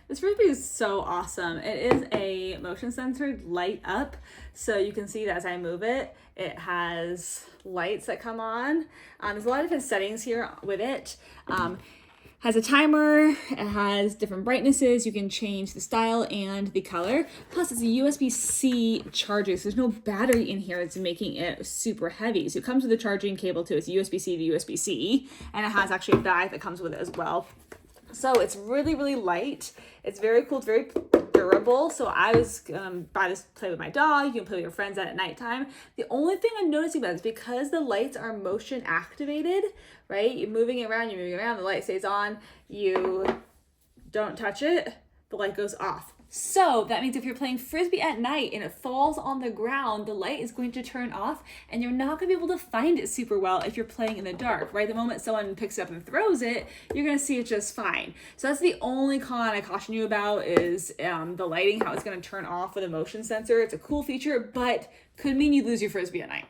This frisbee is so awesome. It is a motion sensor light up. So you can see that as I move it, it has lights that come on. There's a lot of different settings here with it. Has a timer, it has different brightnesses, you can change the style and the color. Plus it's a USB-C charger, so there's no battery in here that's making it super heavy. So it comes with a charging cable too. It's USB-C to USB-C, and it has actually a bag that comes with it as well. So it's really, really light. It's very cool, it's very durable. So I was buy this to play with my dog. You can play with your friends at nighttime. The only thing I'm noticing about it is because the lights are motion activated, right? You're moving it around, the light stays on. You don't touch it, the light goes off. So that means if you're playing frisbee at night and it falls on the ground, the light is going to turn off and you're not gonna be able to find it super well if you're playing in the dark, right? The moment someone picks it up and throws it, you're gonna see it just fine. So that's the only con I caution you about is the lighting, how it's gonna turn off with a motion sensor. It's a cool feature, but could mean you lose your frisbee at night.